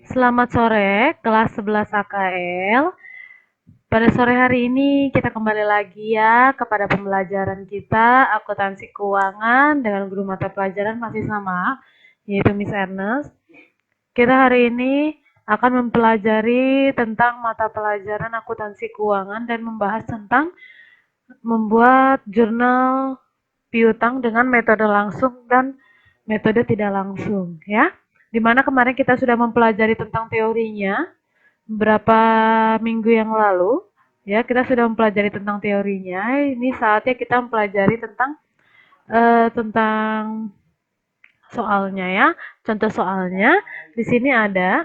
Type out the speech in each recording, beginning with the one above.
Selamat sore, kelas 11 AKL. Pada sore hari ini kita kembali lagi ya kepada pembelajaran kita akuntansi keuangan dengan guru mata pelajaran masih sama, yaitu Miss Ernest. Kita hari ini akan mempelajari tentang mata pelajaran akuntansi keuangan dan membahas tentang membuat jurnal piutang dengan metode langsung dan metode tidak langsung ya. Dimana kemarin kita sudah mempelajari tentang teorinya beberapa minggu yang lalu ya, kita sudah mempelajari tentang teorinya. Ini saatnya kita mempelajari tentang soalnya ya. Contoh soalnya di sini ada,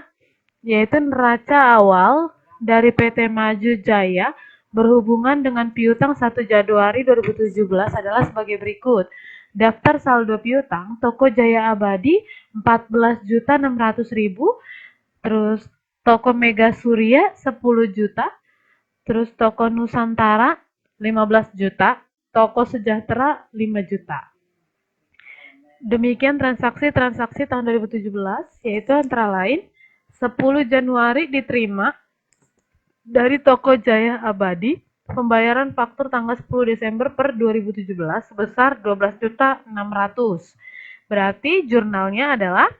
yaitu neraca awal dari PT Maju Jaya berhubungan dengan piutang 1 Januari 2017 adalah sebagai berikut. Daftar saldo piutang Toko Jaya Abadi 14.600.000, terus Toko Mega Surya 10 juta, terus Toko Nusantara 15 juta, Toko Sejahtera 5 juta. Demikian transaksi-transaksi tahun 2017, yaitu antara lain 10 Januari diterima dari Toko Jaya Abadi pembayaran faktur tanggal 10 Desember per 2017 sebesar 12.600.000. Berarti jurnalnya adalah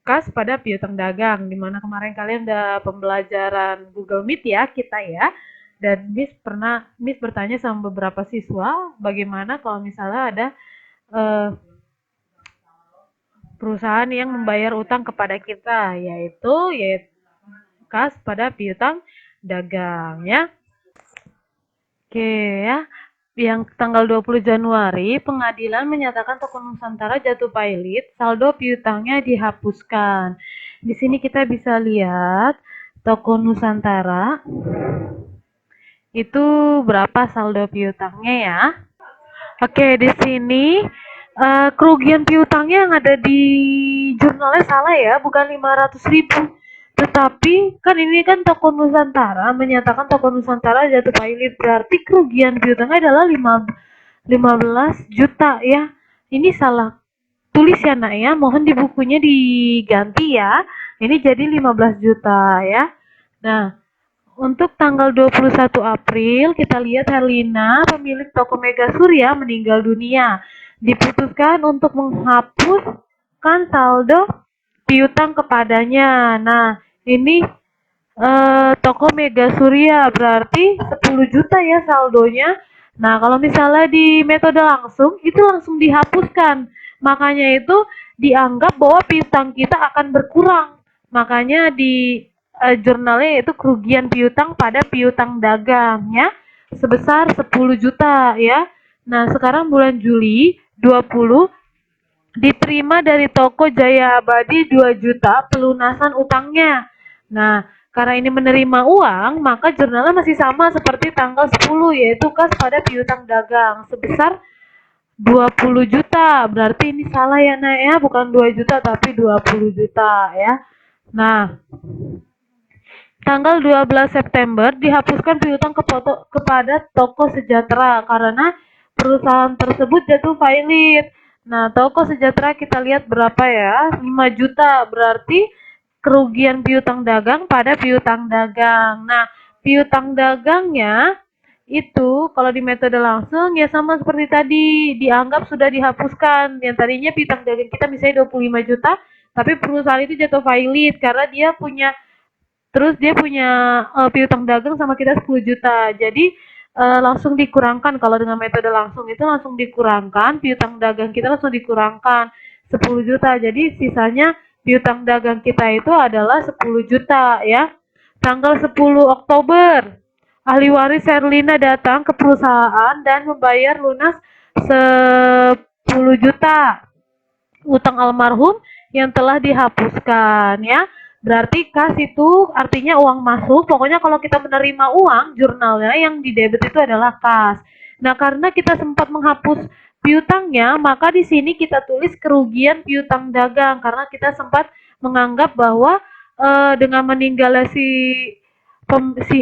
kas pada piutang dagang, di mana kemarin kalian udah pembelajaran Google Meet ya kita ya. Dan Miss bertanya sama beberapa siswa bagaimana kalau misalnya ada eh, perusahaan yang membayar utang kepada kita, yaitu kas pada piutang dagang ya. Oke ya. Yang tanggal 20 Januari, pengadilan menyatakan Toko Nusantara jatuh pailit, saldo piutangnya dihapuskan. Di sini kita bisa lihat Toko Nusantara itu berapa saldo piutangnya ya. Oke, di sini kerugian piutangnya yang ada di jurnalnya salah ya, bukan 500.000. Tetapi kan ini kan Toko Nusantara menyatakan Toko Nusantara jatuh pailit, berarti kerugian piutangnya adalah 15 juta ya. Ini salah tulis ya nak ya, mohon di bukunya diganti ya. Ini jadi 15 juta ya. Nah, untuk tanggal 21 April, kita lihat Herlina, pemilik toko Mega Surya, meninggal dunia. Diputuskan untuk menghapuskan saldo piutang kepadanya. Nah, ini toko Mega Surya berarti 10 juta ya saldonya. Nah, kalau misalnya di metode langsung, itu langsung dihapuskan. Makanya itu dianggap bahwa piutang kita akan berkurang. Makanya di jurnalnya yaitu kerugian piutang pada piutang dagang ya, sebesar 10 juta ya. Nah, sekarang bulan Juli 20 diterima dari Toko Jaya Abadi 2 juta pelunasan utangnya. Nah, karena ini menerima uang, maka jurnalnya masih sama seperti tanggal 10, yaitu kas pada piutang dagang sebesar 20 juta. Berarti ini salah ya nak ya, bukan 2 juta tapi 20 juta ya. Nah, tanggal 12 September dihapuskan piutang kepada Toko Sejahtera karena perusahaan tersebut jatuh pailit. Nah, Toko Sejahtera kita lihat berapa ya? 5 juta, berarti kerugian piutang dagang pada piutang dagang. Nah, piutang dagangnya itu kalau di metode langsung ya sama seperti tadi, dianggap sudah dihapuskan. Yang tadinya piutang dagang kita misalnya 25 juta, tapi perusahaan itu jatuh pailit karena dia punya piutang dagang sama kita 10 juta. Jadi langsung dikurangkan, kalau dengan metode langsung itu langsung dikurangkan, piutang dagang kita langsung dikurangkan 10 juta. Jadi sisanya piutang dagang kita itu adalah 10 juta ya. Tanggal 10 Oktober, ahli waris Herlina datang ke perusahaan dan membayar lunas 10 juta utang almarhum yang telah dihapuskan ya. Berarti kas itu artinya uang masuk. Pokoknya kalau kita menerima uang, jurnalnya yang di debit itu adalah kas. Nah, karena kita sempat menghapus piutangnya, maka di sini kita tulis kerugian piutang dagang karena kita sempat menganggap bahwa dengan meninggalnya si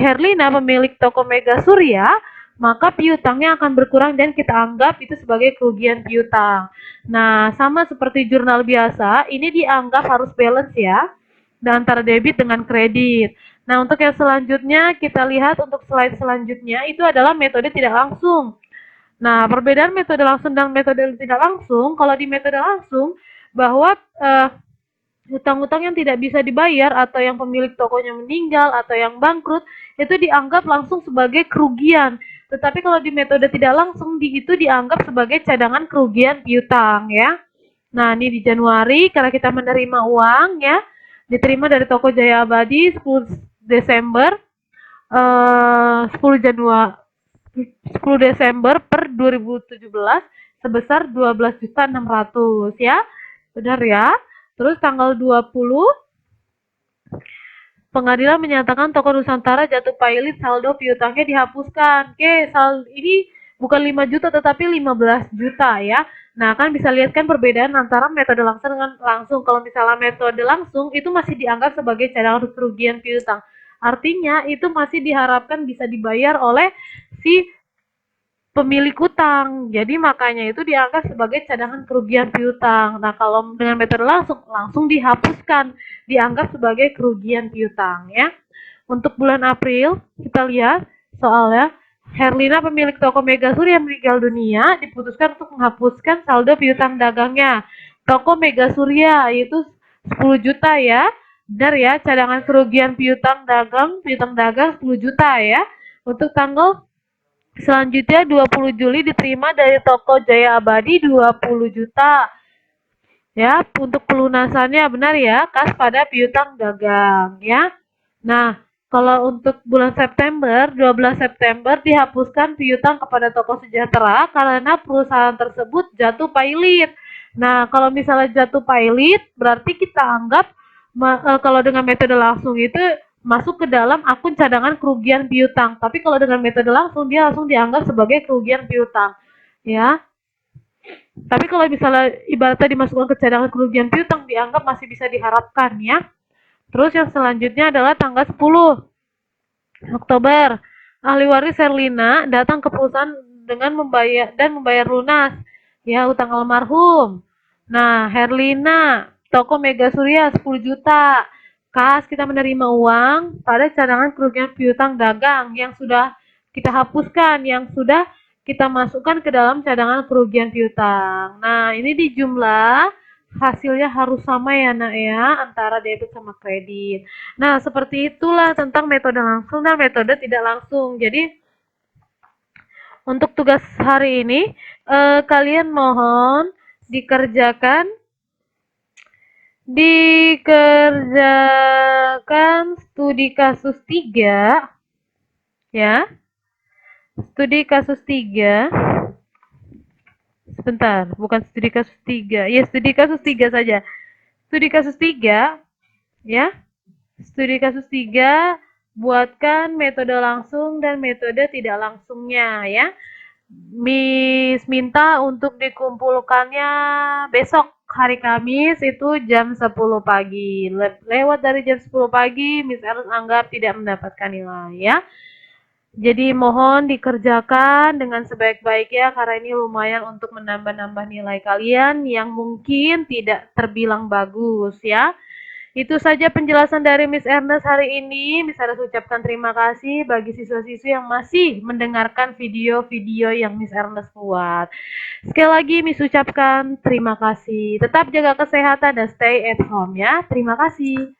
Herlina, pemilik toko Mega Surya, maka piutangnya akan berkurang dan kita anggap itu sebagai kerugian piutang. Nah, sama seperti jurnal biasa, ini dianggap harus balance ya. dan antara debit dengan kredit. Nah, untuk yang selanjutnya kita lihat untuk slide selanjutnya itu adalah metode tidak langsung. Nah, perbedaan metode langsung dan metode tidak langsung, kalau di metode langsung bahwa hutang-hutang yang tidak bisa dibayar atau yang pemilik tokonya meninggal atau yang bangkrut itu dianggap langsung sebagai kerugian. Tetapi kalau di metode tidak langsung itu dianggap sebagai cadangan kerugian piutang ya. Nah, ini di Januari karena kita menerima uang ya, diterima dari toko Jaya Abadi 10 Desember 10 Januari 10 Desember per 2017 sebesar 12.600 ya. Benar ya? Terus tanggal 20 pengadilan menyatakan toko Nusantara jatuh pailit, saldo piutangnya dihapuskan. Oke, ini bukan 5 juta tetapi 15 juta ya. Nah, kan bisa lihat kan perbedaan antara metode langsung dengan langsung. Kalau misalnya metode langsung itu masih dianggap sebagai cadangan kerugian piutang. Artinya itu masih diharapkan bisa dibayar oleh si pemilik utang. Jadi makanya itu dianggap sebagai cadangan kerugian piutang. Nah, kalau dengan metode langsung dihapuskan, dianggap sebagai kerugian piutang ya. Untuk bulan April, kita lihat soalnya Herlina pemilik toko Mega Surya meninggal dunia, diputuskan untuk menghapuskan saldo piutang dagangnya. Toko Mega Surya itu 10 juta ya. Benar ya, cadangan kerugian piutang dagang 10 juta ya. Untuk tanggal selanjutnya 20 Juli diterima dari toko Jaya Abadi 20 juta. Ya, untuk pelunasannya benar ya, kas pada piutang dagang ya. Nah, kalau untuk bulan September, 12 September dihapuskan piutang kepada toko Sejahtera karena perusahaan tersebut jatuh pailit. Nah, kalau misalnya jatuh pailit, berarti kita anggap kalau dengan metode langsung itu masuk ke dalam akun cadangan kerugian piutang. Tapi kalau dengan metode langsung, dia langsung dianggap sebagai kerugian piutang. Ya, tapi kalau misalnya ibaratnya dimasukkan ke cadangan kerugian piutang, dianggap masih bisa diharapkan ya. Terus yang selanjutnya adalah tanggal 10 Oktober. Ahli waris Herlina datang ke perusahaan dengan membayar lunas ya utang almarhum. Nah, Herlina, toko Mega Surya 10 juta. Kas kita menerima uang pada cadangan kerugian piutang dagang yang sudah kita hapuskan, yang sudah kita masukkan ke dalam cadangan kerugian piutang. Nah, ini dijumlah hasilnya harus sama ya nak ya antara debit sama kredit. Nah, seperti itulah tentang metode langsung dan metode tidak langsung. Jadi, untuk tugas hari ini, kalian mohon dikerjakan studi kasus 3 ya. Studi kasus 3. Sebentar, bukan studi kasus 3. Ya, studi kasus 3 saja. Studi kasus 3 ya. Studi kasus 3, buatkan metode langsung dan metode tidak langsungnya ya. Miss minta untuk dikumpulkannya besok hari Kamis itu jam 10 pagi. Lewat dari jam 10 pagi, Miss Ernest anggap tidak mendapatkan nilai ya. Jadi mohon dikerjakan dengan sebaik-baiknya karena ini lumayan untuk menambah-nambah nilai kalian yang mungkin tidak terbilang bagus ya. Itu saja penjelasan dari Miss Ernest hari ini. Miss Ernest ucapkan terima kasih bagi siswa-siswi yang masih mendengarkan video-video yang Miss Ernest buat. Sekali lagi Miss ucapkan terima kasih. Tetap jaga kesehatan dan stay at home ya. Terima kasih.